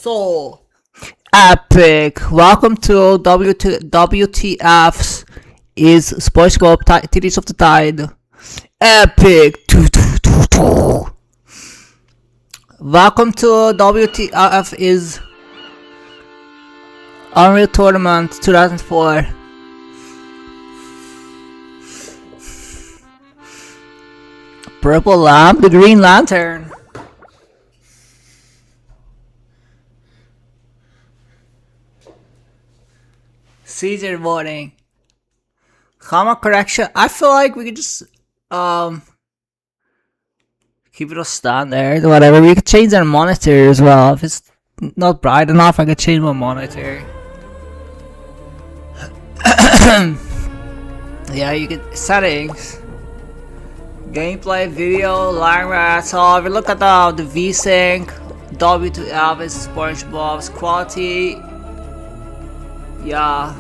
So epic! Welcome to WTF's is Spongebob Titties of the Tide. Epic! Welcome to WTF is Unreal Tournament 2004. Purple lamp, the Green Lantern. Season voting. Comma correction. I feel like we could just keep it a standard, whatever. We could change our monitor as well. If it's not bright enough, I could change my monitor. Yeah, you could settings. Gameplay, video, language. So if you look at the VSync, W2F is Spongebob's quality. Yeah.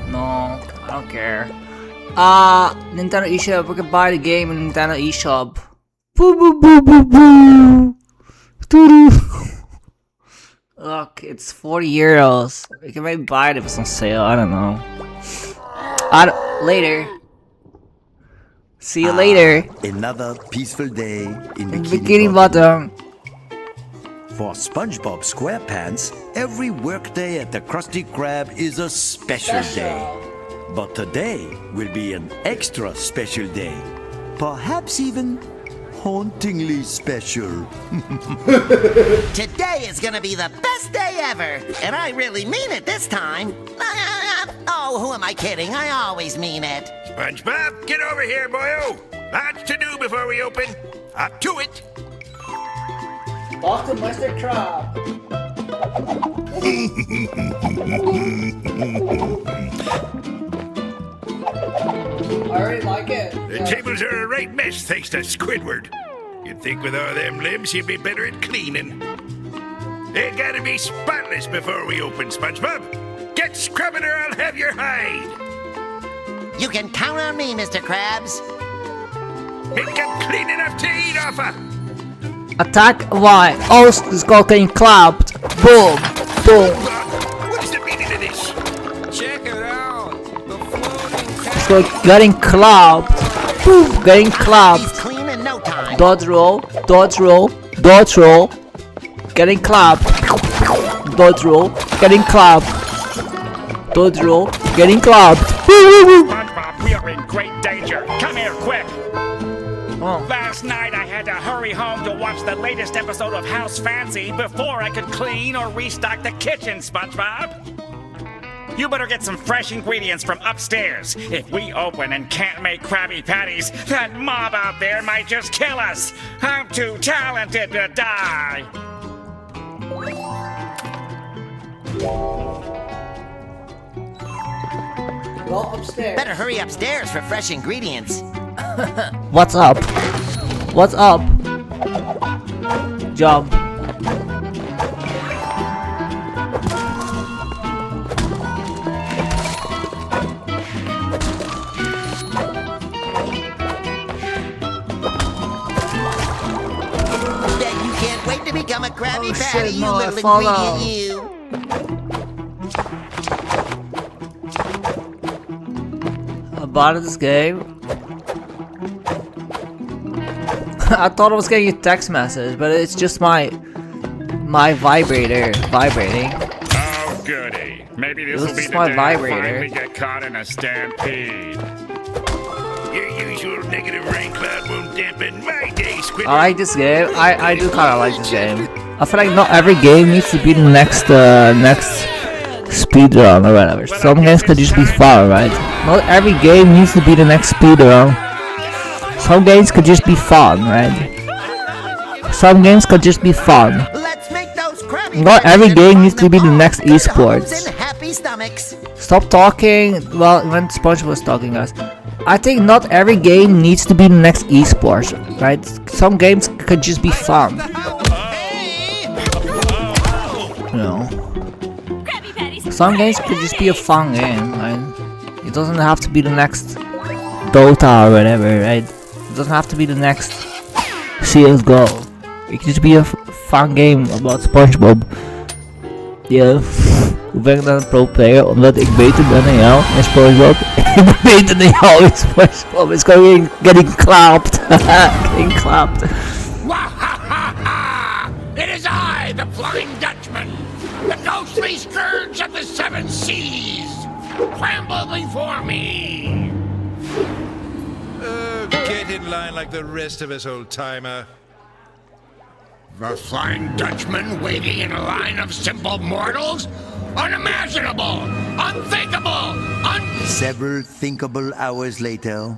No, I don't care. Nintendo eShop. We can buy the game in Nintendo eShop. Boo boo boo boo boo. Doo-doo. Look, it's €40. We can maybe buy it if it's on sale. I don't know. Later. See you later. Another peaceful day in Bikini Bottom. For SpongeBob SquarePants, every workday at the Krusty Krab is a special day. But today will be an extra special day. Perhaps even hauntingly special. Today is gonna be the best day ever, and I really mean it this time. Oh, who am I kidding? I always mean it. SpongeBob, get over here, boyo. Lots to do before we open. Up to it. Welcome, Mr. Crab. I already like it. The tables are a right mess thanks to Squidward. You'd think with all them limbs he'd be better at cleaning. They gotta be spotless before we open, SpongeBob. Get scrubbing or I'll have your hide. You can count on me, Mr. Krabs. Make them clean enough to eat off of. Attack Y. Oh, this guy getting clapped. Boom. Boom. What is the meaning of this? Check it out. The floating This guy getting clapped. Boom. Getting He's clapped. clean in no time. Dodge roll. Dodge roll. Dodge roll. Getting clapped. Dodge roll. Getting clapped. Dodge roll. Getting clapped. SpongeBob, we are in great danger. Come here, quick. Oh. Last night I had to hurry home to watch the latest episode of House Fancy before I could clean or restock the kitchen, SpongeBob. You better get some fresh ingredients from upstairs. If we open and can't make Krabby Patties, that mob out there might just kill us. I'm too talented to die. Go upstairs. Better hurry upstairs for fresh ingredients. What's up? What's up? Jump. Bet you can't wait to become a Krabby Oh, Patty, shit, you no, I little fall ingredient, out. you. About this game. I thought I was getting a text message, but it's just my vibrator vibrating. Oh, goody. Maybe this will This be is the my day I vibrator. finally get caught in a stampede. Your usual negative rain cloud won't dampen my day, Squidward. I like this game. I do kind of like this game. I feel like not every game needs to be the next speedrun or whatever. Some games could just be fun, right? Not every game needs to be the next speedrun. Some games could just be fun, right? Some games could just be fun. Let's make those Krabby Not Patties every and game farm needs to them be the all next to homes esports. and happy stomachs. Stop talking. Well, when SpongeBob was talking, guys. I think not every game needs to be the next esports, right? Some games could just be fun. You know. Some games could just be a fun game, right? It doesn't have to be the next Dota or whatever, right? It doesn't have to be the next CSGO. It could just be a fun game about SpongeBob. Ja. Hoe ben ik dan een pro player? Omdat ik beter ben dan jou in Spongebob. Ik ben beter dan jou in Spongebob. It's going getting clapped. Getting clapped. It is I, the Flying Dutchman, the ghostly scourge of the seven seas. Tremble before me. Get in line like the rest of us, old-timer. The Flying Dutchman waiting in a line of simple mortals? Unimaginable! Unthinkable! Several thinkable hours later.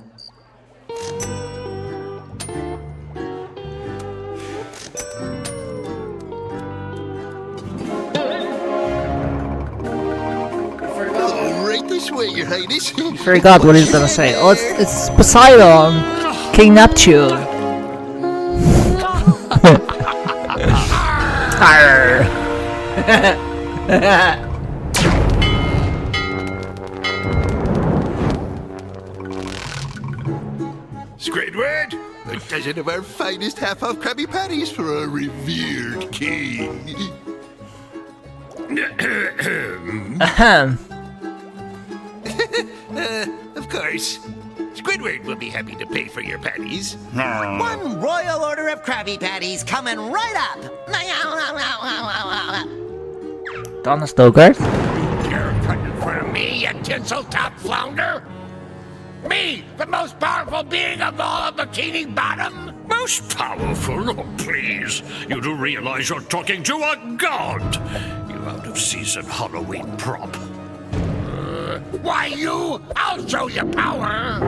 Right this way, Your Highness. Forgot what he's gonna say. Oh, it's Poseidon, King Neptune. Arr. Squidward? A dozen of our finest half-off Krabby Patties for our revered king. Ahem. Of course. Squidward will be happy to pay for your patties. One royal order of Krabby Patties coming right up. Donna Stoker. You're putting in front of me, you tinsel-top flounder? Me, the most powerful being of all of Bikini Bottom? Most powerful? Oh, please. You do realize you're talking to a god. You out-of-season Halloween prop. Why you? I'll show you power!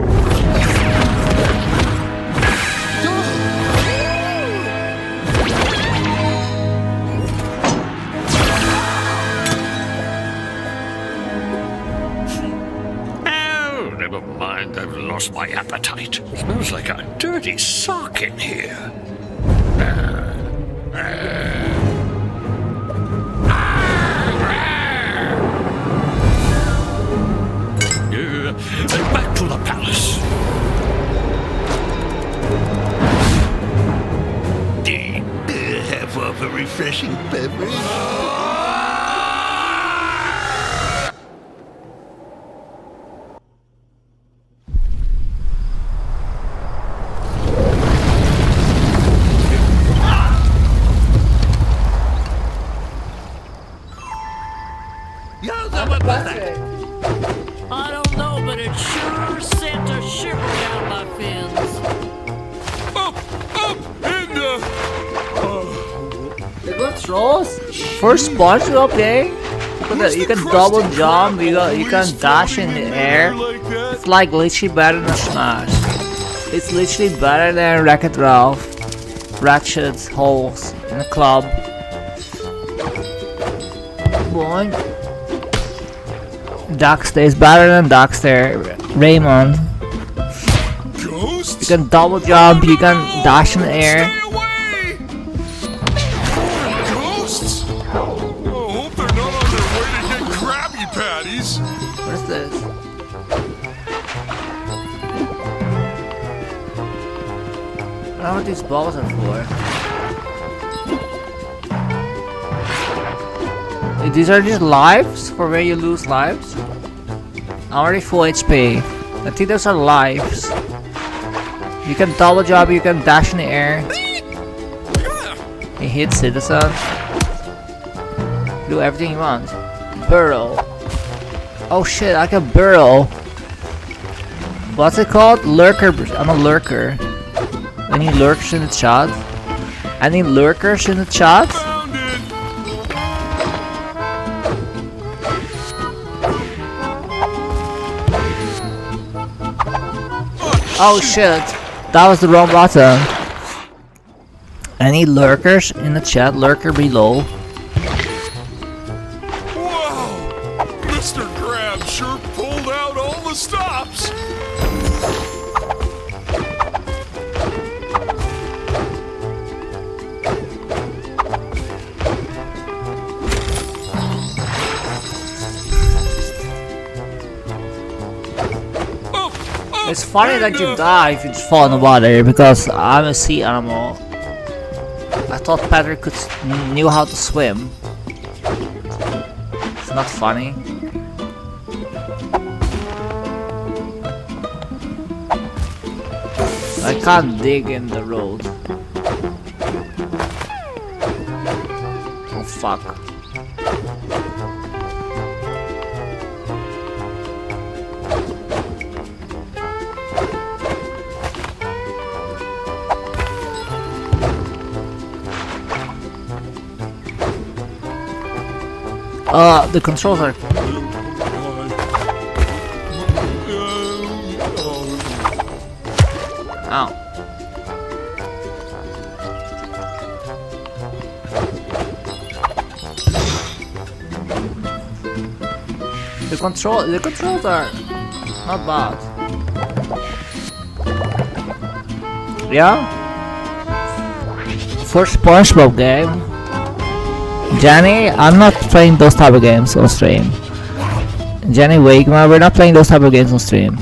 Oh, never mind. I've lost my appetite. Smells like a dirty sock in here. Back to the palace. Have of a refreshing beverage. I don't know, but it sure sent a shiver down my fins. Up, and The good throws for SpongeBob game. You can double jump. You can dash in the air. It's like literally better than Smash. It's literally better than Wreck-It Ralph, Ratchet's holes in a club. Boy. Daxter is better than Daxter. Raymond. ghosts? You can double jump, you can dash in the air. Stay away! Ghosts? Oh, hope they're not on their way to get Krabby Patties. What is this? I don't know what these balls are for. These are just lives for where you lose lives. I'm already full HP. I think those are lives. You can double jump, you can dash in the air. You hit citizen. Do everything you want. Burrow. Oh shit, I can burrow. What's it called? Lurker. I'm a lurker. Any lurkers in the chat? Any lurkers in the chat? Found it! Oh shit, that was the wrong button. Any lurkers in the chat? Lurker below. Wow! Mr. Krab sure pulled out all the stops! It's funny that you die if you fall in the water because I'm a sea animal. I thought Patrick knew how to swim. It's not funny. I can't dig in the road. Oh fuck. The controls are... Ow. The controls are not bad. Yeah? First Spongebob game. Jenny, I'm not playing those type of games on stream. Jenny Wakeman, we're not playing those type of games on stream.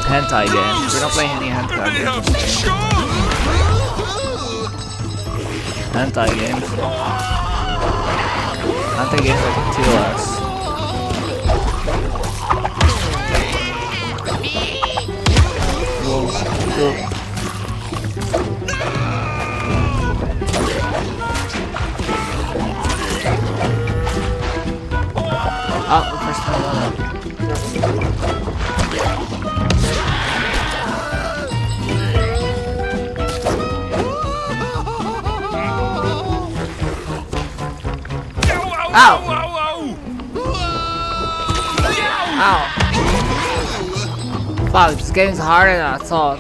Hentai games. We're not playing any hentai games. Hentai games. Hentai games like TOS. Whoa. Oh, the first time Ow! Ow! Fuck, this game's harder than I thought.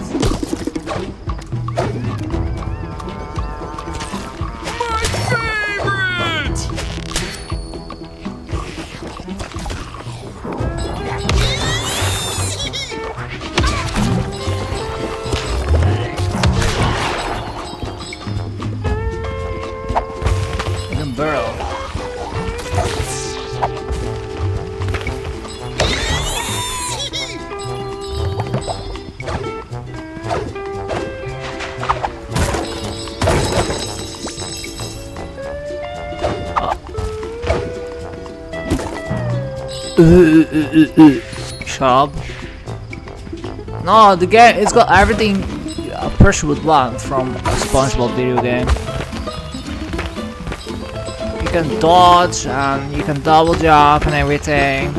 Shop. No, the game, it's got everything a person would want from a SpongeBob video game. You can dodge and you can double jump and everything.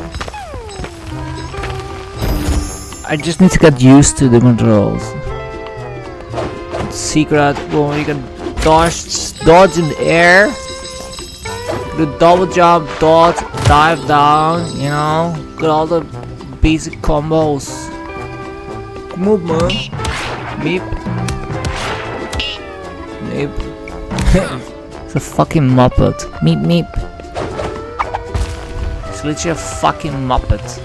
I just need to get used to the controls. Secret, well, you can dodge in the air. Do double jump, dodge, dive down, you know, got all the basic combos. Movement. Meep. Meep. It's a fucking Muppet. Meep meep. It's literally a fucking Muppet.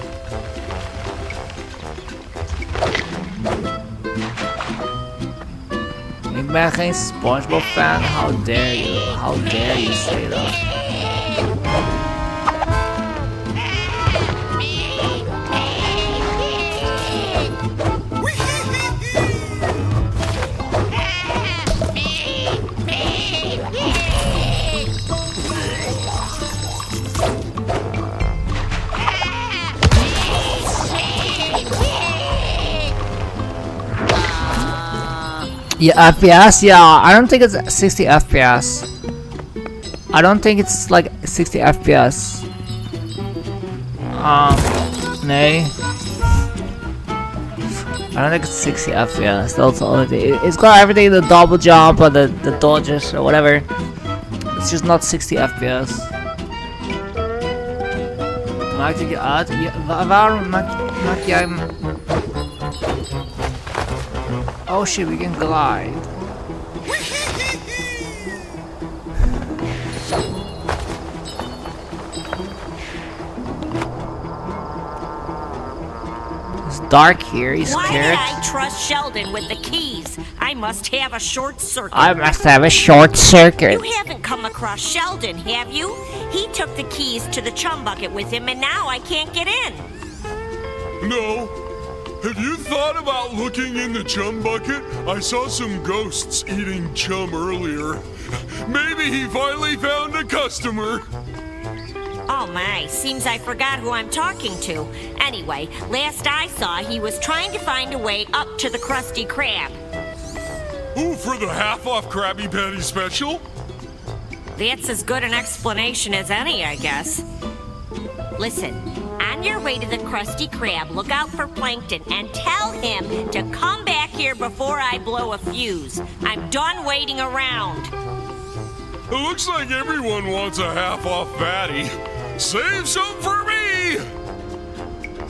Ik ben geen SpongeBob fan. How dare you? How dare you say that? Yeah, FPS, yeah, I don't think it's 60 FPS. I don't think it's like 60 FPS. Nay. I don't think it's 60 FPS, that's the only thing. It's got everything, the double jump or the dodges or whatever. It's just not 60 FPS. Maakt het je uit? Waarom maak jij... Oh shit, we can glide. It's dark here, he's scared. Why did I trust Sheldon with the keys? I must have a short circuit. I must have a short circuit. You haven't come across Sheldon, have you? He took the keys to the chum bucket with him and now I can't get in. No. Have you thought about looking in the chum bucket? I saw some ghosts eating chum earlier. Maybe he finally found a customer. customer. Oh my, seems I forgot who I'm talking to. Anyway, last I saw, he was trying to find a way up to the Krusty Krab. Oh, for the half-off Krabby Patty special? That's as good an explanation as any, I guess. Listen, on your way to the Krusty Krab, look out for Plankton and tell him to come back here before I blow a fuse. I'm done waiting around. It looks like everyone wants a half-off patty. Save some for me!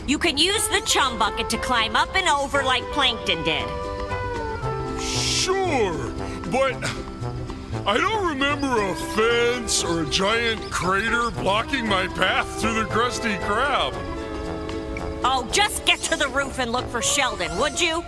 You can use the chum bucket to climb up and over like Plankton did. Sure, but I don't remember a fence or a giant crater blocking my path to the Krusty Krab. Oh, just get to the roof and look for Sheldon, would you?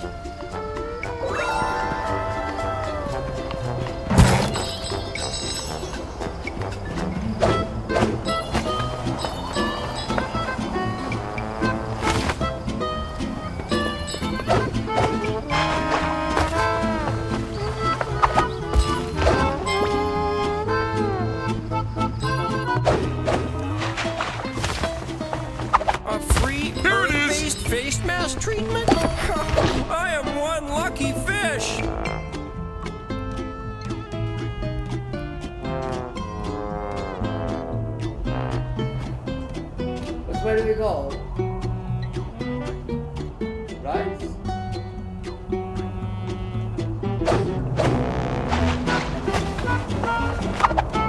Face mask treatment? I am one lucky fish. Which way do we go? Right?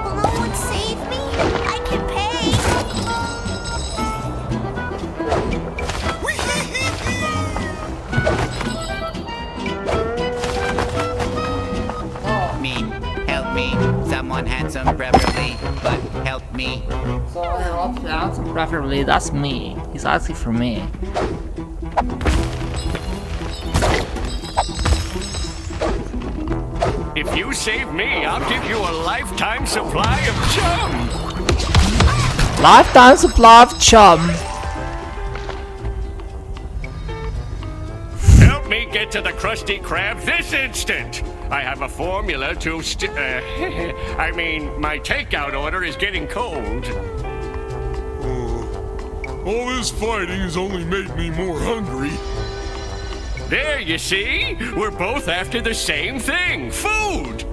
Will no one save me? I can pay. Someone handsome, preferably, but help me. So handsome, preferably. That's me. He's asking for me. If you save me, I'll give you a lifetime supply of chum. Lifetime supply of chum. Help me get to the Krusty Krab this instant. I have a formula to I mean, my takeout order is getting cold. All this fighting has only made me more hungry. There, you see? We're both after the same thing, food!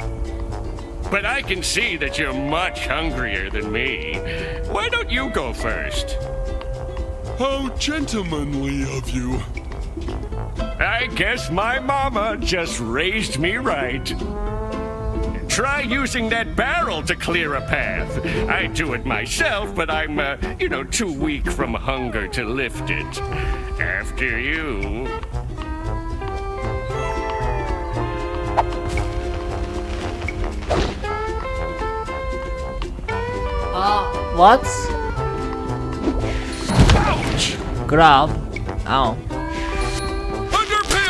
But I can see that you're much hungrier than me. Why don't you go first? How gentlemanly of you. I guess my mama just raised me right. Try using that barrel to clear a path. I do it myself, but I'm, too weak from hunger to lift it. After you. What? Ouch! Grab. Ow.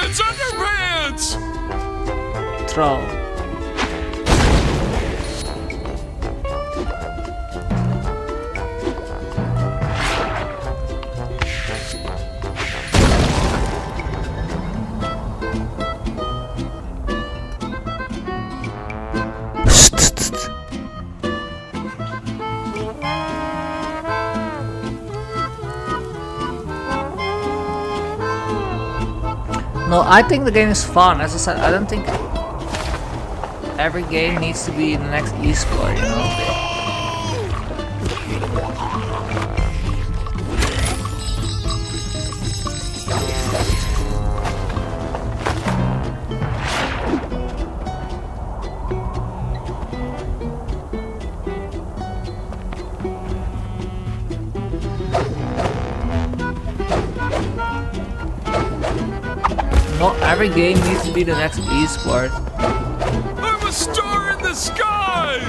Underpants! Throw. No, I think the game is fun. As I said, I don't think every game needs to be the next esport, you know? Not every game needs to be the next esport. I'm a star in the sky!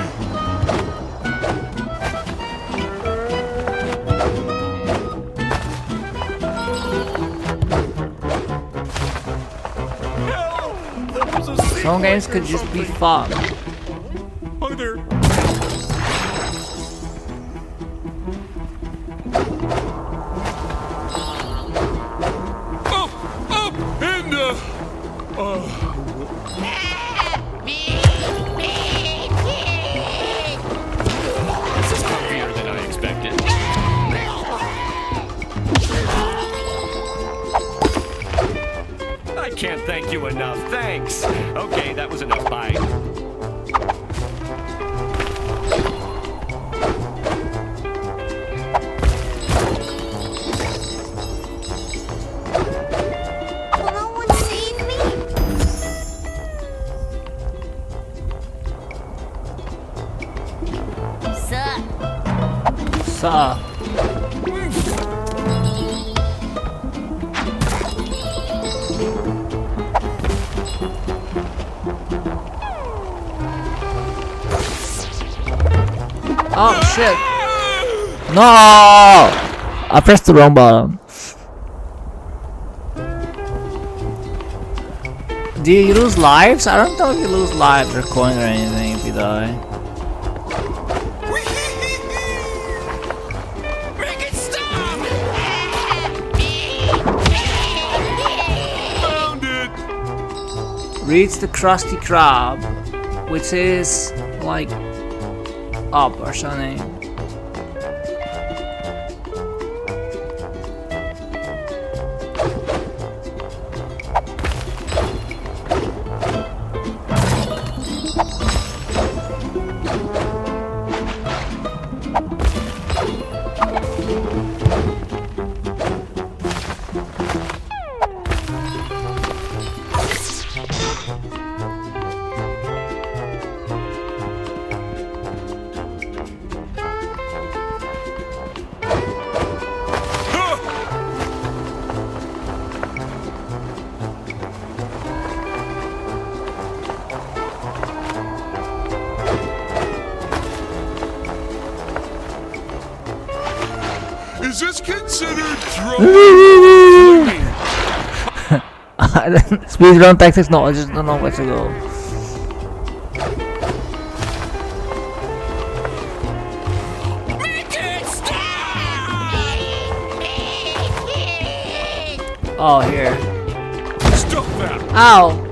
Some games could just be fun. Oh, there. thank you enough. Thanks. Okay, that was enough. Bye. Will no one save me? Sup? Sup? Oh shit! No! I pressed the wrong button. Do you lose lives? I don't know if you lose lives or coin or anything if you die. Make it stop! Found it! Reach the Krusty Krab, which is like up or something. Is this considered throwing? Speedrun tactics? No, I just don't know where to go. Make it stop! Oh, here. Stop that! Ow!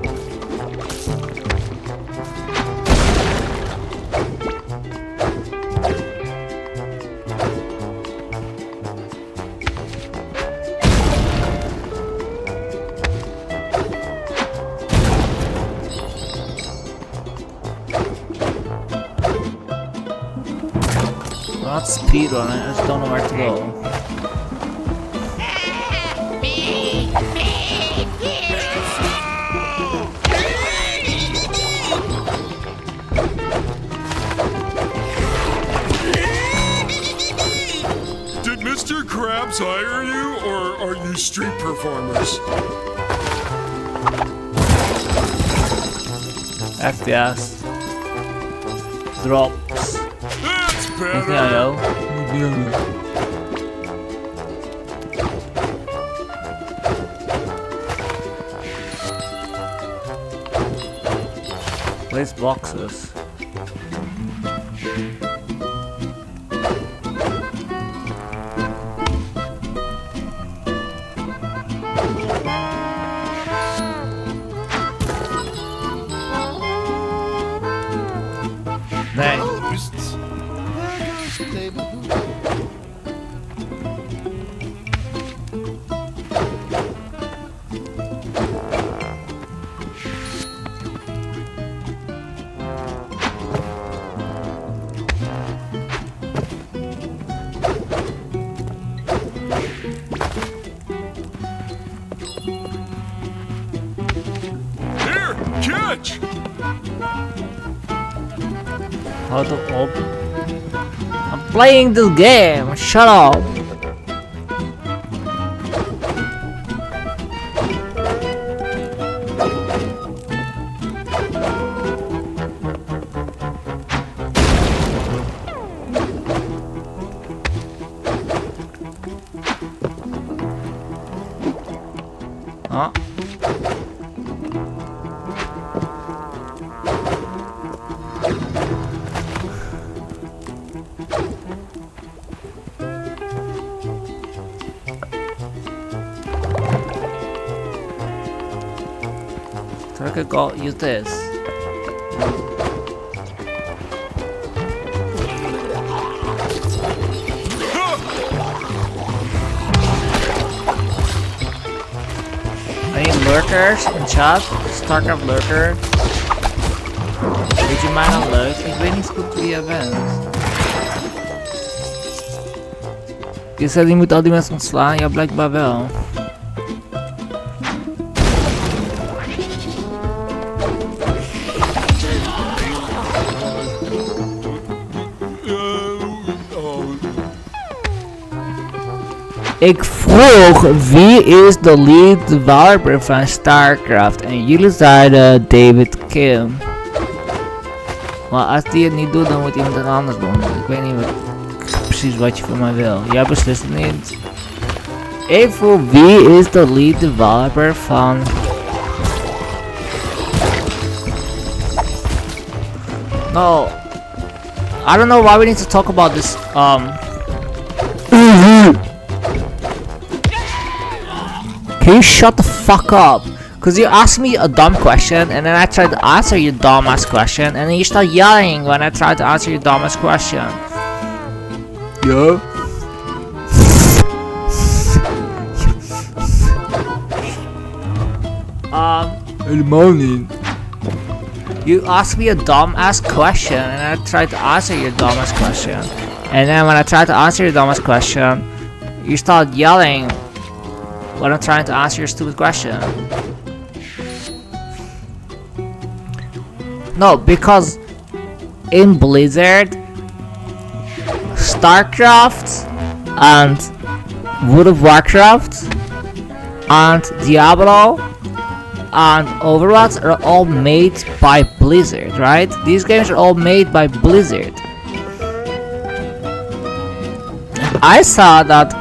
Not speedrun, I just don't know where to go. Did Mr. Krabs hire you, or are you street performers? FPS. Drops. That's Anything I better! know? Where's boxes? Dang. Ghosts. Ghost neighborhood. Here, catch! How to open? I'm playing this game. Shut up. Huh? So I could go use this. I need lurkers in chat. StarCraft lurker. Weet je mij nou leuk? Ik weet niet goed wie jij bent. Je zei je moet al die mensen ontslaan? Ja, blijkbaar wel. Ik vroeg wie is de lead developer van StarCraft en jullie zeiden David Kim. Maar als die het niet doet, dan moet iemand het anders doen. Ik weet niet precies wat je van mij wil. Jij beslist het niet. Ik vroeg wie is de lead developer van... No, I don't know why we need to talk about this. Can you shut the fuck up? Cause you asked me a dumb question and then I tried to answer your dumbass question and then you start yelling when I tried to answer your dumbass question. Yeah? Helemaal niet. You asked me a dumbass question and I tried to answer your dumbass question. And then when I tried to answer your dumbass question, you start yelling when I'm trying to answer your stupid question. No, because in Blizzard, StarCraft and World of Warcraft and Diablo and Overwatch are all made by Blizzard, right? These games are all made by Blizzard. I saw that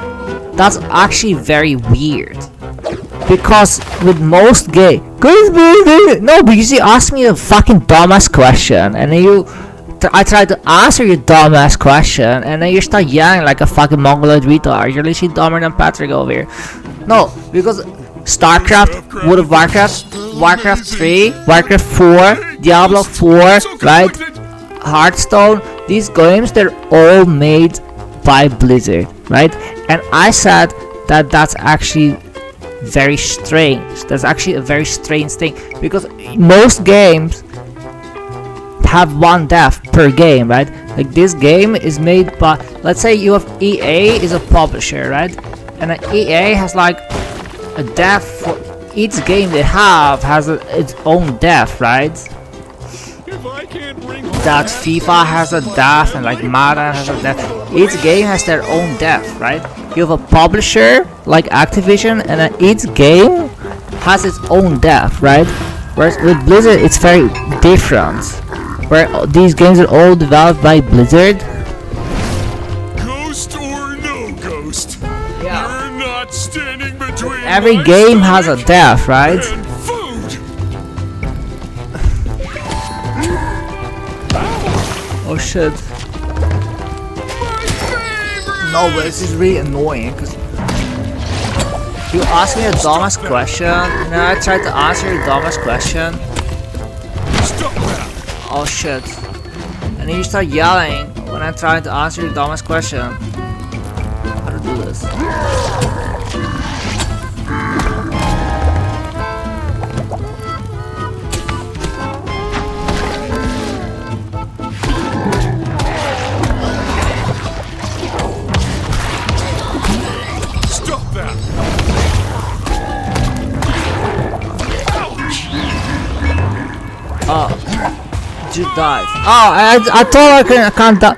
that's actually very weird. Because with most games... No, because you asked me a fucking dumbass question and then I tried to answer your dumbass question and then you start yelling like a fucking mongoloid retard. You're literally dumber than Patrick over here. No, because StarCraft, World of Warcraft, Warcraft 3, Warcraft 4, Diablo 4, right? Hearthstone, these games, they're all made by Blizzard, right? And I said that that's actually very strange. That's actually a very strange thing because most games have one dev per game, right? Like this game is made by, let's say you have EA is a publisher, right? And then EA has like a dev for each game they have has its own dev, right? That FIFA has a dev and like Madden has a dev. Each game has their own dev, right? You have a publisher like Activision and then each game has its own dev, right? Whereas with Blizzard it's very different. Where these games are all developed by Blizzard. Ghost or no ghost, yeah. You're not standing between every game has a dev, right? Oh shit. No, but this is really annoying because you asked me a dumbass question and then I tried to answer your dumbass question. Oh shit. And then you start yelling when I'm trying to answer your dumbass question. How to do this? Oh, did you dive? Oh, I thought I can't die.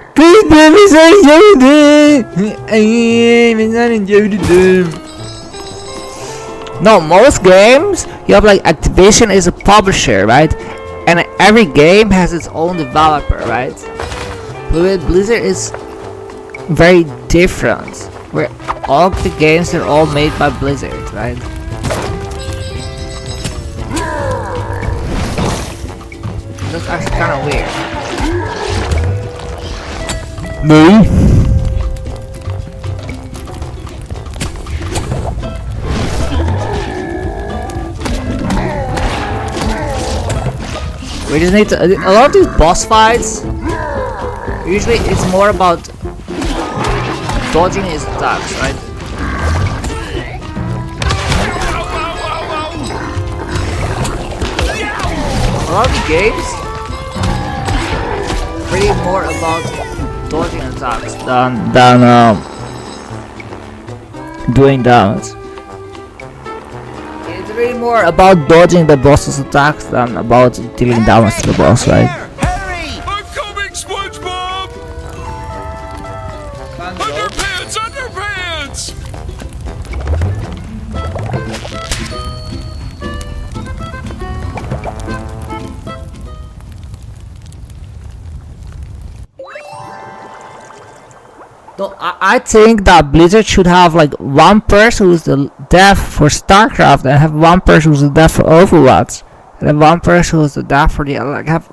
No, most games you have like Activision is a publisher, right? And every game has its own developer, right? But with Blizzard is very different, where all the games are all made by Blizzard, right? That's actually kind of weird. No. We just need to. A lot of these boss fights, usually it's more about dodging his attacks, right? A lot of games really more about dodging attacks than doing damage. It's really more about dodging the boss's attacks than about dealing damage to the boss, right? Hurry! I'm coming, SpongeBob! Underpants! Underpants! No, I think that Blizzard should have like one person who's the dev for StarCraft and have one person who's the dev for Overwatch and have one person who's the dev for the like have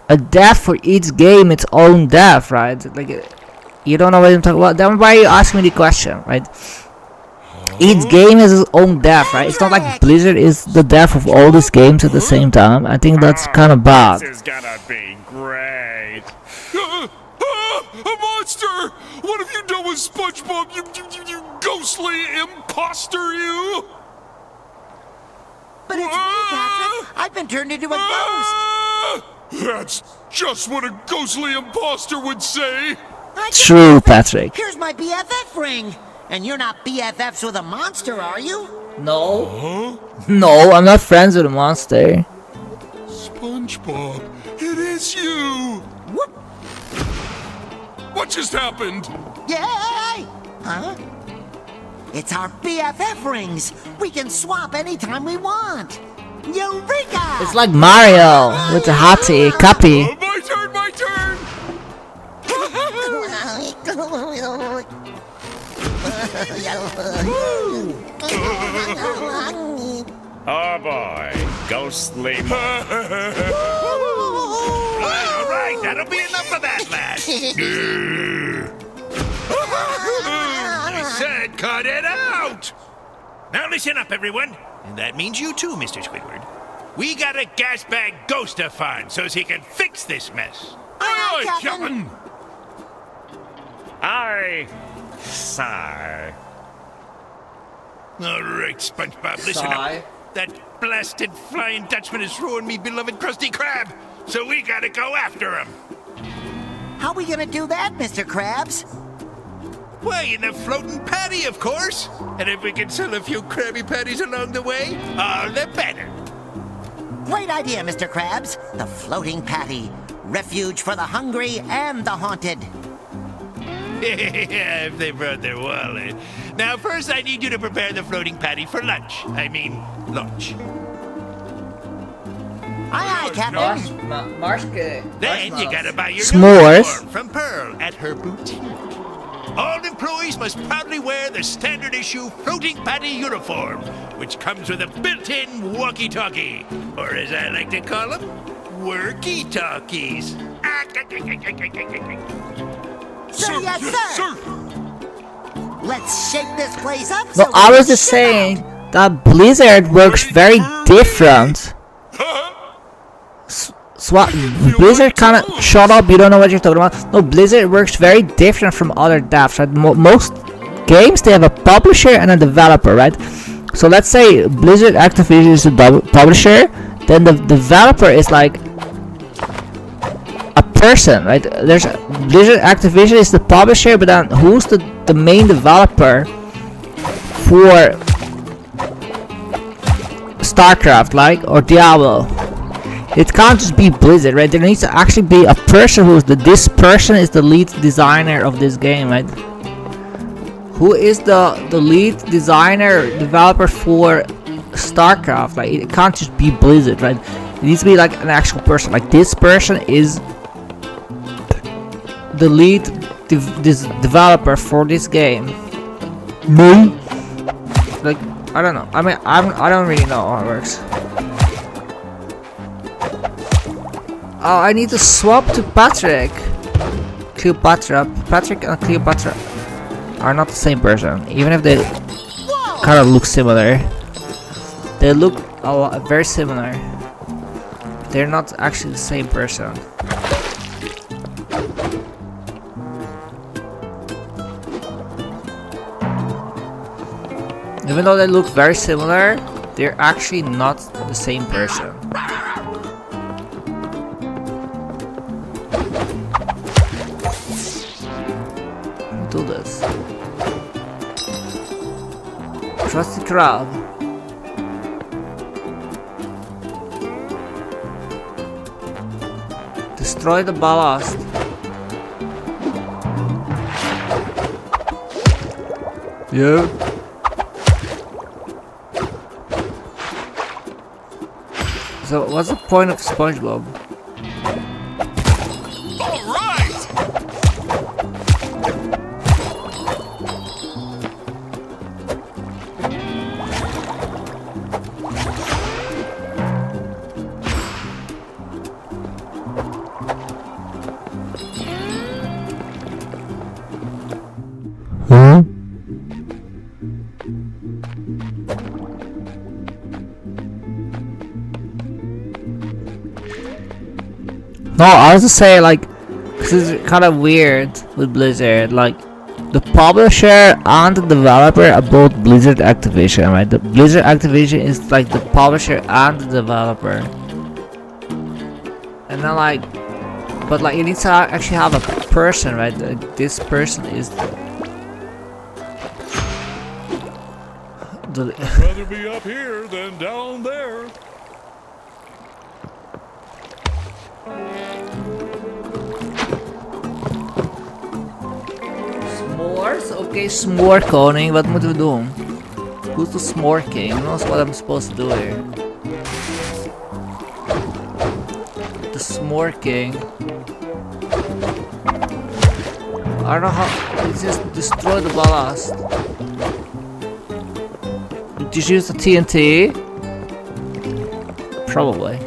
a dev for each game its own dev, right? Like you don't know what I'm talking about. Then why are you asking me the question, right? Each game has its own dev, right? It's not like Blizzard is the dev of all these games at the same time. I think that's kind of bad. This is gonna be great. A monster! What have you done with SpongeBob, you ghostly imposter, you? But it's me, Patrick. I've been turned into a ghost. That's just what a ghostly imposter would say. True, Patrick. Here's my BFF ring. And you're not BFFs with a monster, are you? No. No, I'm not friends with a monster. SpongeBob, it is you! Whoop. What just happened? Yay! Huh? It's our BFF rings. We can swap anytime we want. Eureka! It's like Mario with the Hattie, Cappy. My turn, my turn! Oh boy, ghostly. All right, that'll be enough of that, lad. I said cut it out. Now listen up, everyone. And that means you too, Mr. Squidward. We got a gas bag ghost to find so he can fix this mess. Aye, aye, Captain. Aye, sir. All right, SpongeBob, listen up. That blasted Flying Dutchman has ruined me beloved Krusty Krab, so we gotta go after him. How we gonna do that, Mr. Krabs? Why, in the floating patty, of course. And if we can sell a few Krabby Patties along the way, all the better. Great idea, Mr. Krabs. The floating patty. Refuge for the hungry and the haunted. Yeah, if they brought their wallet. Now, first I need you to prepare the floating patty for lunch. I mean, lunch. Aye, aye, Captain. Then you gotta buy your S'mores. uniform from Pearl at her boutique. All employees must proudly wear the standard issue floating patty uniform, which comes with a built-in walkie-talkie, or as I like to call them, workie-talkies. Sir, yes, sir. Let's shake this place up. No, I was just saying that Blizzard works very different. Blizzard kind of shut up. You don't know what you're talking about. No, Blizzard works very different from other devs. Right? Most games they have a publisher and a developer, right? So let's say Blizzard Activision is the publisher, then the developer is like a person, right? There's Blizzard Activision is the publisher, but then who's the main developer for StarCraft, like, or Diablo? It can't just be Blizzard, right? There needs to actually be a person who's this person is the lead designer of this game, right? Who is the lead designer, developer for StarCraft? Like, it can't just be Blizzard, right? It needs to be like an actual person. Like, this person is the lead developer for this game. No? Like, I don't know. I mean, I don't really know how it works. Oh, I need to swap to Patrick. Cleopatra. Patrick and Cleopatra are not the same person, even if they kind of look similar. They look very similar. They're not actually the same person. Even though they look very similar, they're actually not the same person. do this. Trusty Crab. Destroy the ballast. Yeah. So what's the point of Spongebob? No, I was to say, like, this is kind of weird with Blizzard. Like, the publisher and the developer are both Blizzard Activision, right? The Blizzard Activision is like the publisher and the developer. And then, like, but like, you need to actually have a person, right? This person is I'd rather be up here than down there. S'mores? Oké, s'more koning, wat moeten we doen? Who's the s'more king? Who knows what I'm supposed to do here? The s'more king. I don't know how. Let's just destroy the ballast. Did you use the TNT? Probably.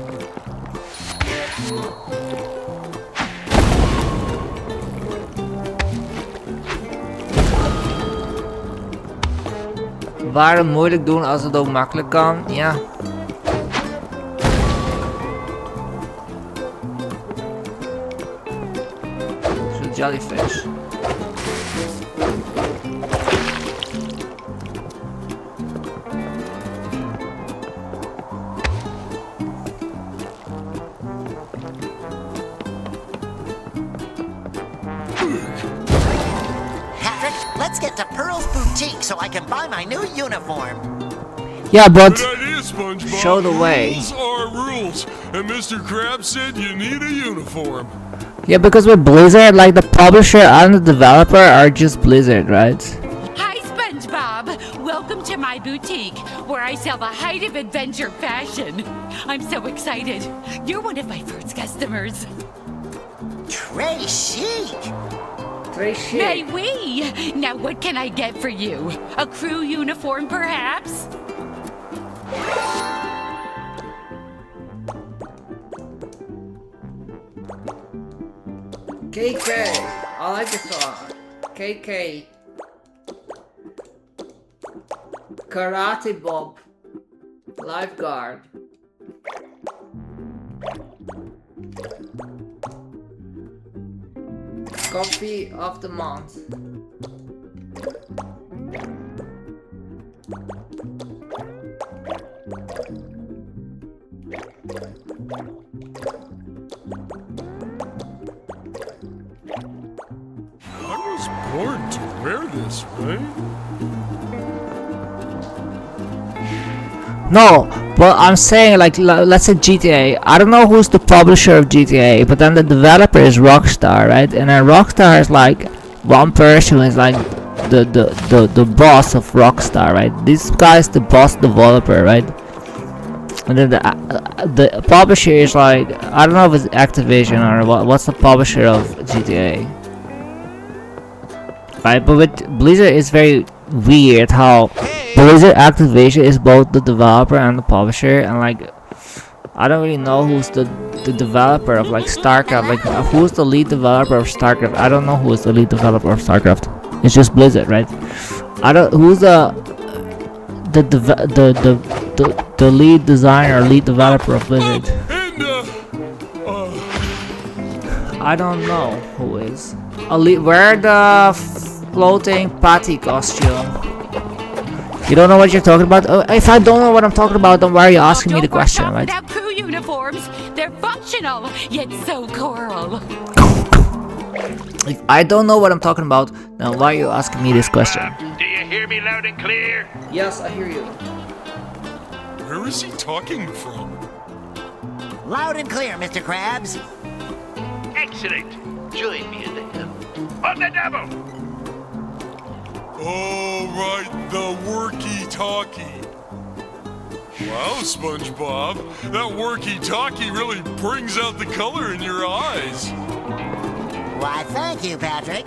Waarom moeilijk doen als het ook makkelijk kan? Ja. Zo'n jellyfish. Let's get to Pearl's boutique so I can buy my new uniform. Yeah, but Good idea, SpongeBob. show the way. Rules are rules, and Mr. Krabs said you need a uniform. Yeah, because with Blizzard, like the publisher and the developer are just Blizzard, right? Hi, SpongeBob. Welcome to my boutique, where I sell the height of adventure fashion. I'm so excited. You're one of my first customers. Très chic. Mais oui! Now what can I get for you? A crew uniform, perhaps? KK, I like this song. KK. Karate Bob. Lifeguard. Coffee of the month. I was born to wear this, right? No, but I'm saying, like, let's say GTA. I don't know who's the publisher of GTA, but then the developer is Rockstar, right? And then Rockstar is like one person who is like the boss of Rockstar, right? This guy is the boss developer, right? And then the publisher is like, I don't know if it's Activision or what's the publisher of GTA, right? But with Blizzard, it's very weird how Blizzard Activision is both the developer and the publisher, and like I don't really know who's the developer of like StarCraft. Like who's the lead developer of StarCraft? I don't know who is the lead developer of StarCraft. It's just Blizzard, right? I don't. Who's the lead designer or lead developer of Blizzard? I don't know who is. Wear the floating patty costume. You don't know what you're talking about? If I don't know what I'm talking about, then why are you asking me the question, right? About crew uniforms, they're functional, yet so coral. If I don't know what I'm talking about, then why are you asking me this question? Do you hear me loud and clear? Yes, I hear you. Where is he talking from? Loud and clear, Mr. Krabs. Excellent. Join me in the double. On the double! Oh, right, the worky-talkie. Wow, SpongeBob, that worky-talkie really brings out the color in your eyes. Why, thank you, Patrick.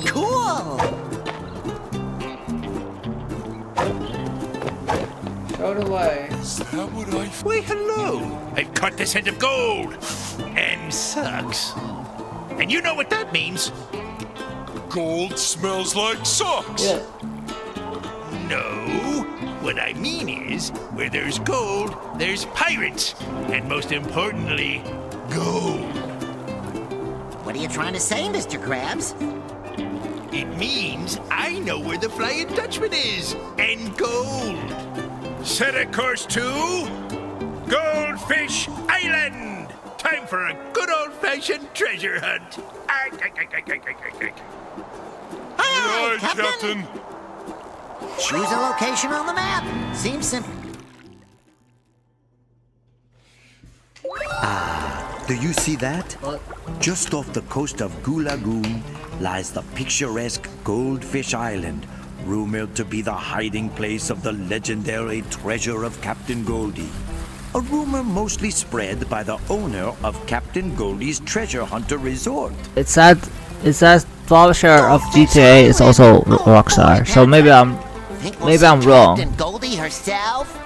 Cool! Throw it away. Is that what I... Why, hello. I've caught the scent of gold. And sucks. And you know what that means? Gold smells like socks. Yeah. No. What I mean is, where there's gold, there's pirates. And most importantly, gold. What are you trying to say, Mr. Krabs? It means I know where the Flying Dutchman is. And gold. Set a course to Goldfish Island. Time for a good old-fashioned treasure hunt. Aye, Captain. Choose a location on the map. Seems simple. Do you see that? Just off the coast of Goo Lagoon lies the picturesque Goldfish Island, rumored to be the hiding place of the legendary treasure of Captain Goldie. A rumor mostly spread by the owner of Captain Goldie's Treasure Hunter Resort. It says publisher of GTA is also Rockstar, so maybe I'm wrong. Captain Goldie herself?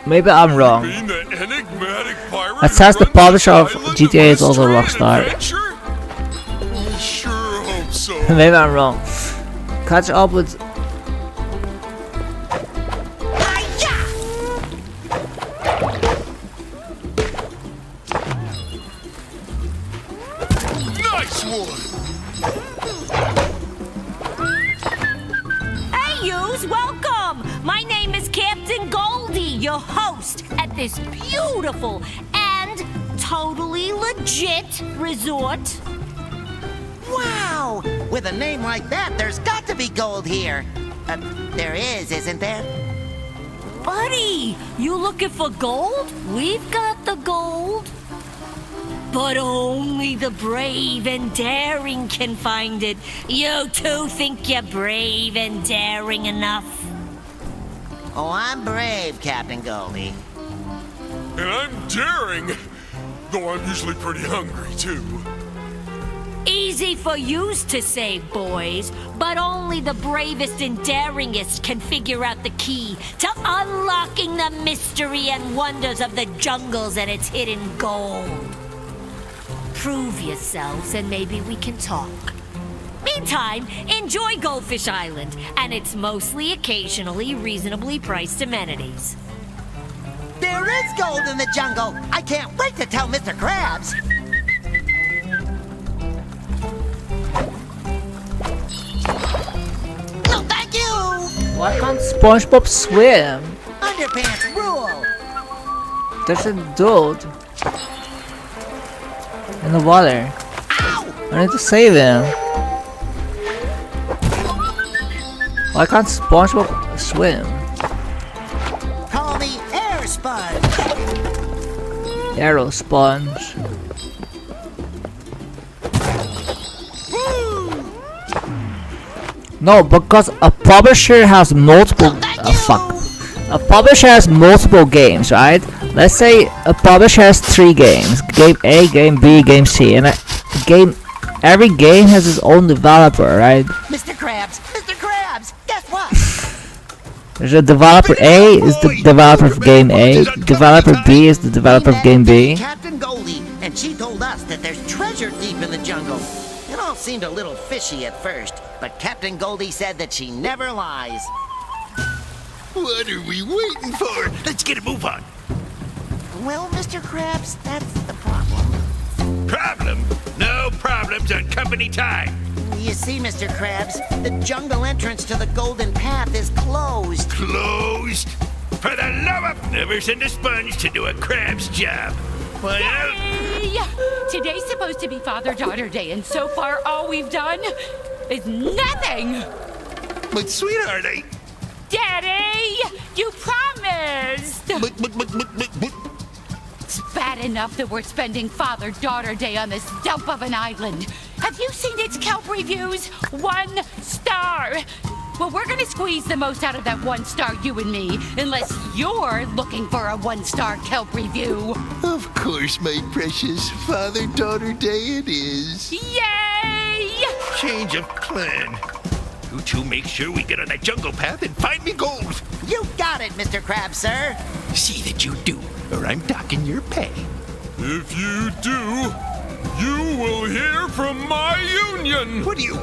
Maybe I'm wrong. Being the enigmatic pirate It says the who runs publisher of island GTA is also mystery and Rockstar. adventure? I sure hope so. Maybe I'm wrong. Catch up with. Nice one. Hey, yous, welcome! My name is Captain Goldie, your host at this beautiful and totally legit resort. Wow! With a name like that, there's got to be gold here. There is, isn't there? Buddy, you looking for gold? We've got the gold. But only the brave and daring can find it. You two think you're brave and daring enough? Oh, I'm brave, Captain Goldie. And I'm daring, though I'm usually pretty hungry, too. Easy for yous to say, boys, but only the bravest and daringest can figure out the key to unlocking the mystery and wonders of the jungles and its hidden gold. Prove yourselves and maybe we can talk. Meantime, enjoy Goldfish Island and its mostly occasionally reasonably priced amenities. There is gold in the jungle. I can't wait to tell Mr. Krabs. No, thank you. Why can't SpongeBob swim? Underpants rule. There's a dude in the water. I need to save him. Why can't SpongeBob swim? Call me Air Sponge. Arrow sponge. No, because a publisher has multiple. A publisher has multiple games, right? Let's say a publisher has 3 games: Game A, Game B, Game C, and every game has its own developer, right? Mr. Krabs, guess what? There's a developer A is the developer of Game A, developer B is the developer of Game B. Captain Goldie, and she told us that there's treasure deep in the jungle. It all seemed a little fishy at first, but Captain Goldie said that she never lies. What are we waiting for? Let's get a move on. Well, Mr. Krabs, that's the problem. Problem? No problems on company time. You see, Mr. Krabs, the jungle entrance to the Golden Path is closed. Closed? For the love of... Never send a sponge to do a crab's job. Well, Today's supposed to be Father-Daughter Day, and so far all we've done is nothing! But sweetheart, Daddy! You promised! But... It's bad enough that we're spending Father-Daughter Day on this dump of an island. Have you seen its kelp reviews? 1 star! Well, we're gonna squeeze the most out of that 1 star, you and me, unless you're looking for a 1-star kelp review. Of course, my precious Father-Daughter Day it is. Yay! Change of plan. You two make sure we get on that jungle path and find me gold. You got it, Mr. Crab, sir. See that you do, or I'm docking your pay. If you do, you will hear from my union. What do you?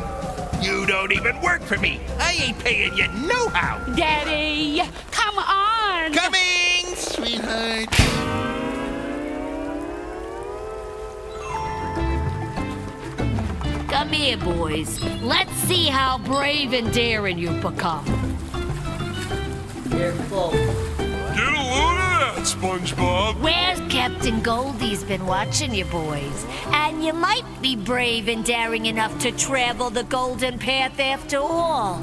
You don't even work for me. I ain't paying you no how. Daddy, come on! Coming, sweetheart. Come here, boys. Let's see how brave and daring you become. Careful. Get a load of that, SpongeBob. Well, Captain Goldie's been watching you boys, and you might be brave and daring enough to travel the golden path after all.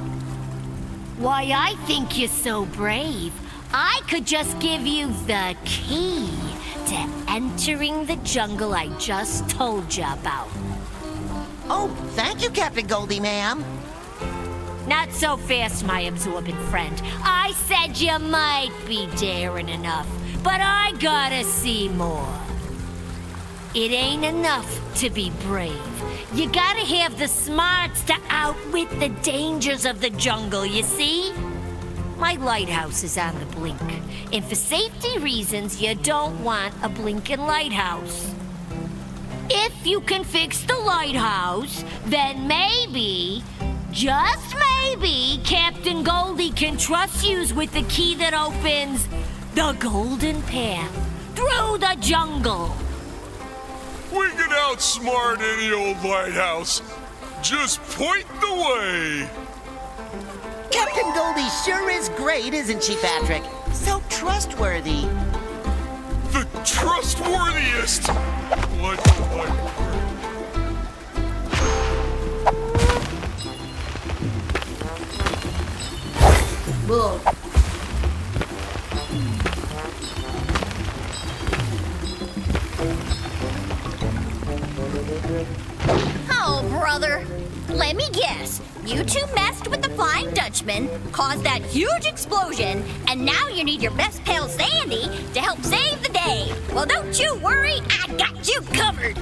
Why, I think you're so brave, I could just give you the key to entering the jungle I just told you about. Oh, thank you, Captain Goldie, ma'am. Not so fast, my absorbent friend. I said you might be daring enough, but I gotta see more. It ain't enough to be brave. You gotta have the smarts to outwit the dangers of the jungle, you see? My lighthouse is on the blink, and for safety reasons, you don't want a blinking lighthouse. If you can fix the lighthouse, then maybe, just maybe, Captain Goldie can trust yous with the key that opens the golden path through the jungle. We can outsmart any old lighthouse. Just point the way. Captain Goldie sure is great, isn't she, Patrick? So trustworthy. The trustworthiest. Boom. Oh, brother. Let me guess. You two messed with the Flying Dutchman, caused that huge explosion, and now you need your best pal Sandy to help save the day. Well, don't you worry, I got you covered.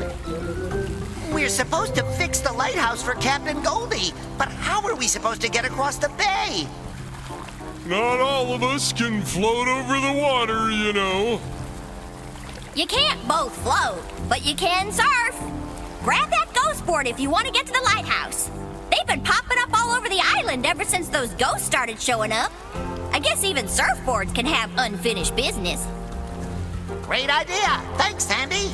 We're supposed to fix the lighthouse for Captain Goldie, but how are we supposed to get across the bay? Not all of us can float over the water, you know. You can't both float, but you can surf. Grab that ghost board if you want to get to the lighthouse. They've been popping up all over the island ever since those ghosts started showing up. I guess even surfboards can have unfinished business. Great idea. Thanks, Sandy.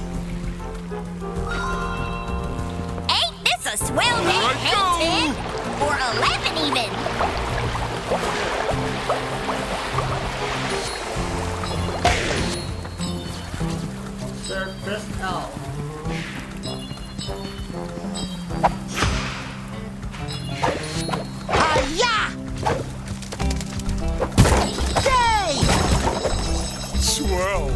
Ain't this a swell day, hey, 10? Or 11 even? Sir, press L. Hi-ya! Yay! Swell.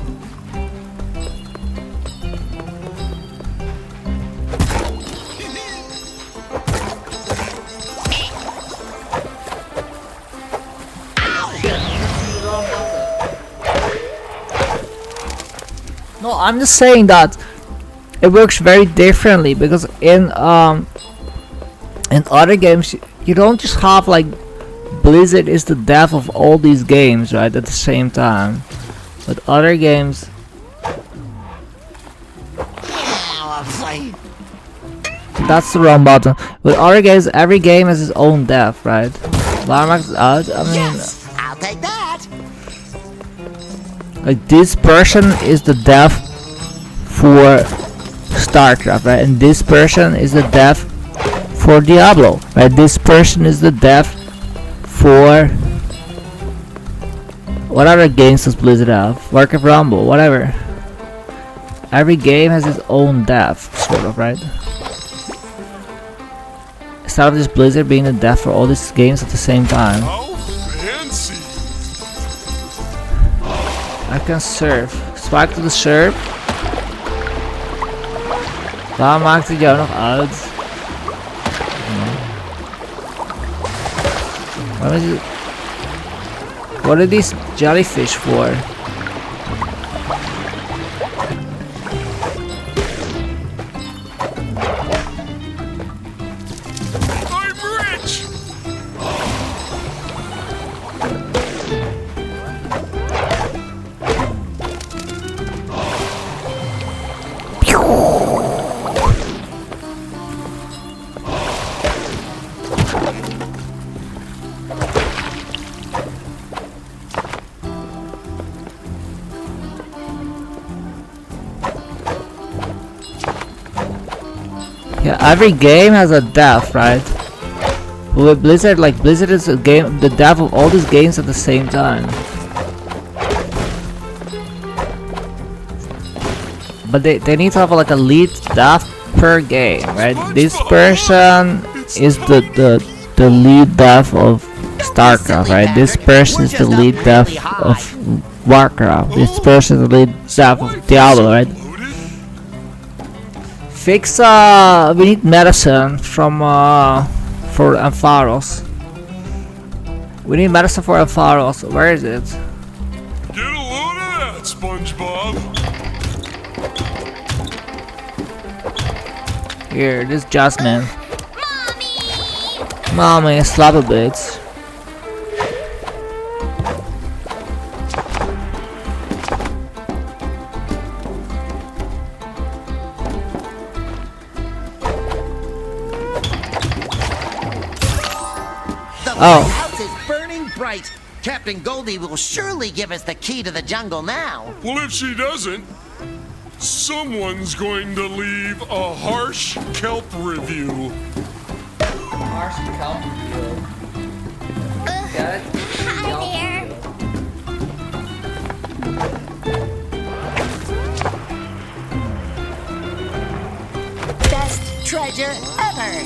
No, I'm just saying that it works very differently because in other games you don't just have like Blizzard is the death of all these games right at the same time, but other games that's the wrong button. With other games every game has its own death, right? Larmax out, I mean Yes, I'll take that. like this person is the death for StarCraft, right? And this person is the death for Diablo, right? This person is the death for what other games does Blizzard have? Warcraft Rumble, whatever. Every game has its own dev, sort of, right? Instead of this Blizzard being the dev for all these games at the same time. How fancy! I can surf. Spike to the surf. Waar maakt het jou nog uit? What are these jellyfish for? I'm rich! Yeah, every game has a dev, right? With Blizzard, like Blizzard is a game, the dev of all these games at the same time. But they need to have like a lead dev per game, right? This person is the lead dev of StarCraft, right? This person is the lead dev of Warcraft. This person is the lead dev of Diablo, right? Fix we need medicine from for Ampharos. We need medicine for Ampharos. Where is it? Get a load of that, Spongebob! Here, this Jasmine. Mommy, slap a bit. The house is burning bright. Captain Goldie will surely give us the key to the jungle now. Well, if she doesn't, someone's going to leave a harsh kelp review. Harsh kelp review. Hi there. Best treasure ever.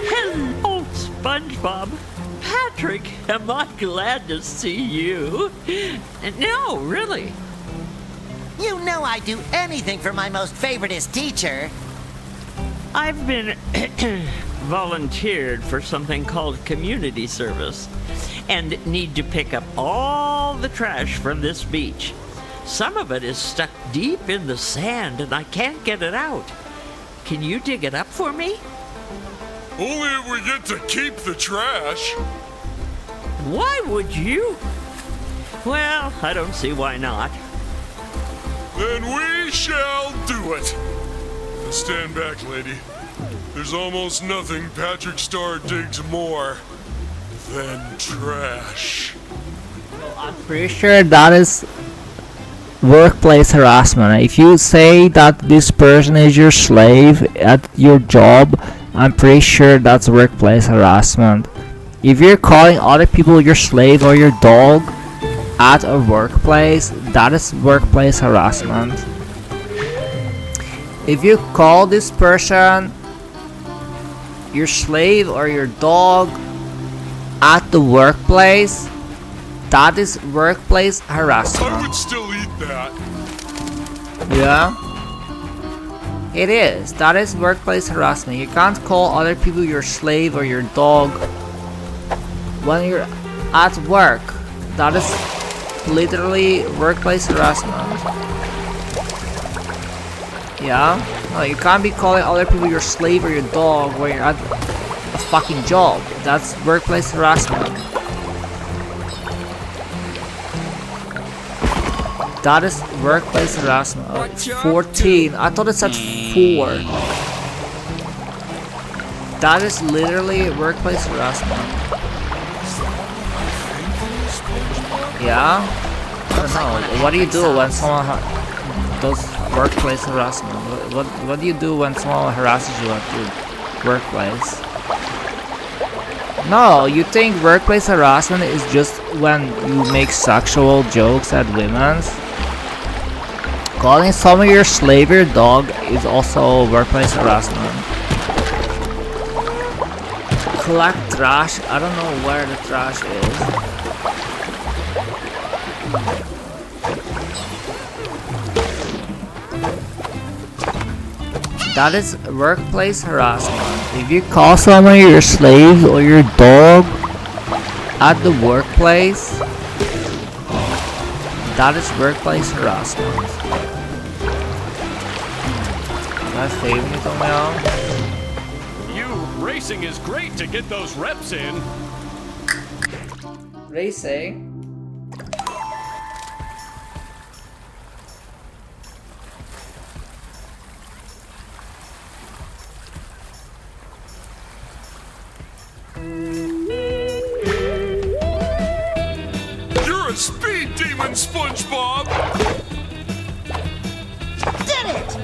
Hello, SpongeBob. Patrick, am I glad to see you? No, really. You know I'd do anything for my most favoritist teacher. I've been volunteered for something called community service and need to pick up all the trash from this beach. Some of it is stuck deep in the sand and I can't get it out. Can you dig it up for me? Only if we get to keep the trash. Why would you? Well, I don't see why not. Then we shall do it. Now stand back, lady. There's almost nothing Patrick Star digs more than trash. I'm pretty sure that is workplace harassment. If you say that this person is your slave at your job, I'm pretty sure that's workplace harassment. If you're calling other people your slave or your dog at a workplace, that is workplace harassment. If you call this person your slave or your dog at the workplace, that is workplace harassment. I would still eat that. Yeah? It is. That is workplace harassment. You can't call other people your slave or your dog when you're at work. That is literally workplace harassment. Yeah? No, you can't be calling other people your slave or your dog when you're at a fucking job. That's workplace harassment. That is workplace harassment. Oh, it's 14. I thought it said 4. That is literally workplace harassment. Yeah? I don't know. What do you do when someone does workplace harassment? What do you do when someone harasses you at your workplace? No, you think workplace harassment is just when you make sexual jokes at women? Calling someone your slave or dog is also workplace harassment. Collect trash. I don't know where the trash is. That is workplace harassment. If you call someone your slave or your dog at the workplace, that is workplace harassment. That's saving it on my own. You racing is great to get those reps in. Racing? You're a speed demon, Spongebob! Did it!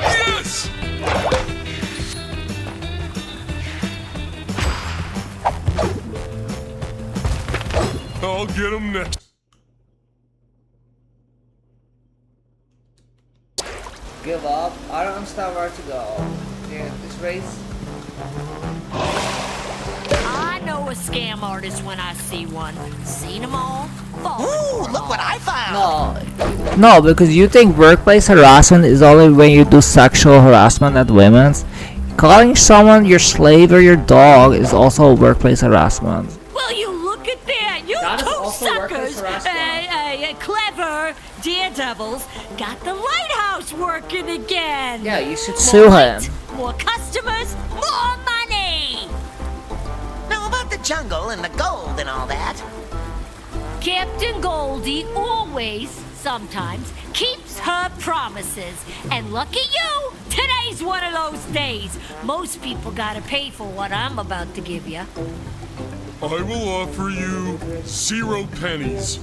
Yes! I'll get him next. Give up? I don't understand where to go. Yeah, this race. I know a scam artist when I see one. Seen them all? Ooh, look what I found! No, because you think workplace harassment is only when you do sexual harassment at women's. Calling someone your slave or your dog is also workplace harassment. Well, you look at that. You That is two also workplace suckers, harassment. clever daredevils, got the lighthouse working again. Yeah, you should sue him. More customers, more money. Now about the jungle and the gold and all that. Captain Goldie always, sometimes, keeps her promises. And lucky you, today's one of those days. Most people gotta pay for what I'm about to give you. I will offer you 0 pennies.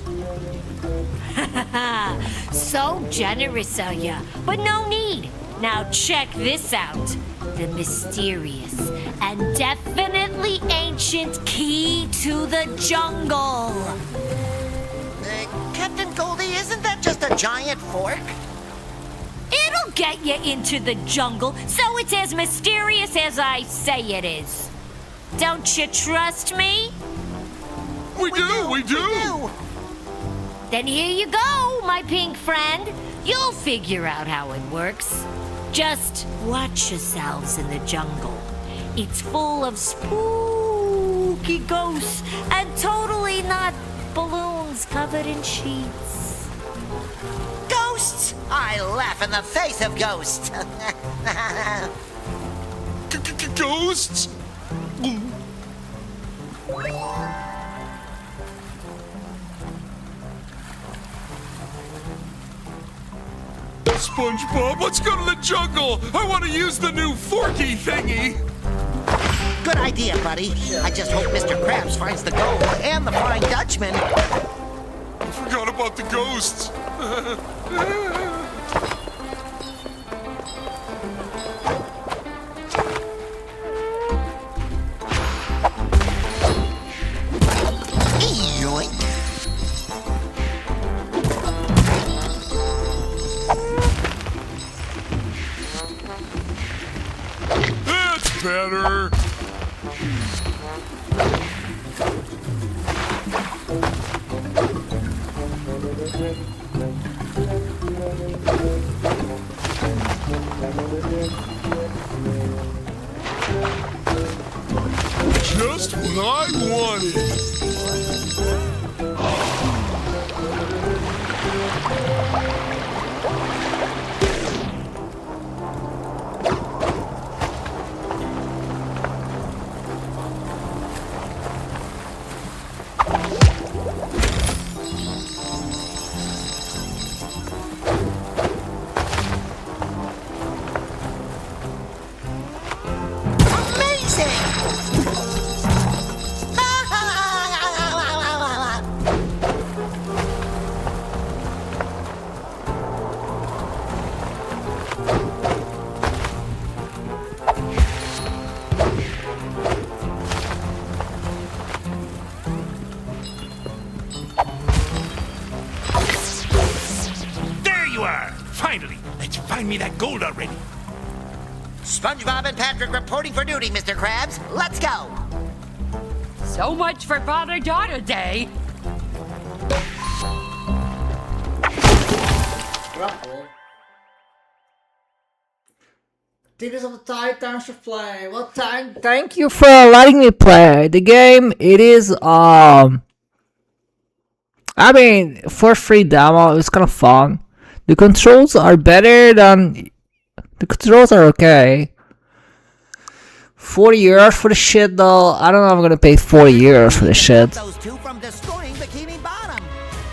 So generous of you, but no need. Now check this out. The mysterious and definitely ancient key to the jungle. Captain Goldie, isn't that just a giant fork? It'll get you into the jungle, so it's as mysterious as I say it is. Don't you trust me? We do! Then here you go, my pink friend. You'll figure out how it works. Just watch yourselves in the jungle. It's full of spooky ghosts and totally not balloons covered in sheets. Ghosts? I laugh in the face of ghosts. Ghosts? Spongebob, let's go to the jungle! I want to use the new forky thingy! Good idea, buddy. I just hope Mr. Krabs finds the gold and the Flying Dutchman. I forgot about the ghosts. That's better. There you are! Finally! Let's find me that gold already. SpongeBob and Patrick reporting for duty, Mr. Krabs. Let's go. So much for Father-Daughter Day. This of the thanks for playing. Well, thank you for letting me play the game. It is I mean, for free demo, it's kind of fun. The controls are better than the controls are okay. 40 euros for the shit though. I don't know if I'm gonna pay 40 euros for the shit. Those two from destroying Bikini Bottom.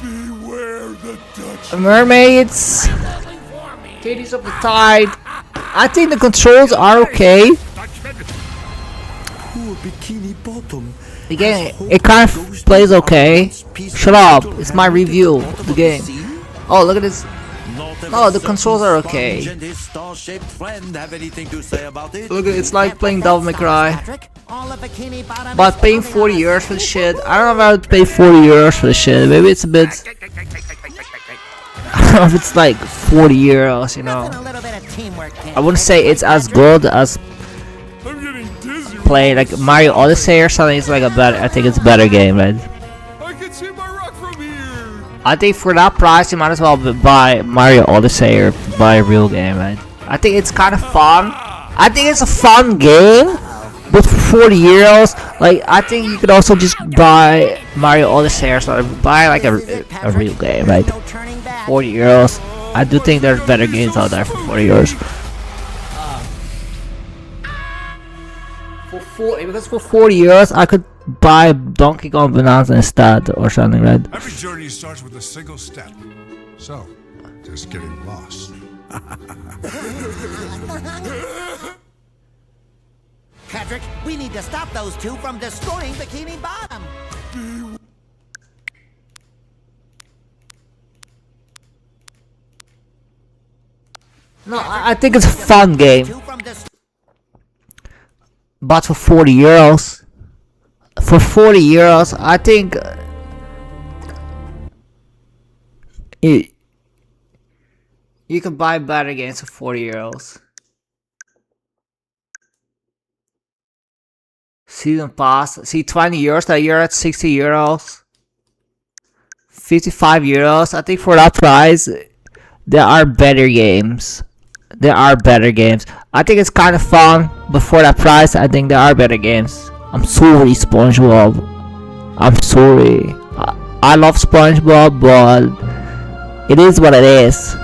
Beware the Dutch. Mermaids. Titties of the Tide. I think the controls are okay. Poor Bikini Bottom. The game, it kind of plays okay. Shut up, it's my review of the game. Oh, look at this. Oh, the controls are okay. And his star-shaped friend have anything to say about it? Look, it's like playing Devil May Cry. All of Bikini Bottom But paying 40 euros for the shit, I don't know if I would pay 40 euros for the shit. Maybe it's a bit. I don't know if it's like 40 euros, you know. I wouldn't say it's as good as play like Mario Odyssey or something. It's like a better. I think it's a better game, right? I can see my rock from here. I think for that price, you might as well buy Mario Odyssey or buy a real game, right? I think it's kind of fun. I think it's a fun game, but for 40 euros, like I think you could also just buy Mario Odyssey or something. Buy like a real game, right? 40 euros. I do think there's better games out there for 40 euros. Because for 40 euros, I could buy Donkey Kong Bonanza instead or something, right? Every journey starts with a single step. So, just getting lost. Patrick, we need to stop those two from destroying Bikini Bottom. No, I think it's a fun game. But for 40 euros, I think you can buy better games for 40 euros. Season pass, see 20 euros, that you're at 60 euros, 55 euros. I think for that price, there are better games. I think it's kind of fun, but for that price, I think there are better games. I'm sorry, SpongeBob. I'm sorry. I love SpongeBob, but it is what it is.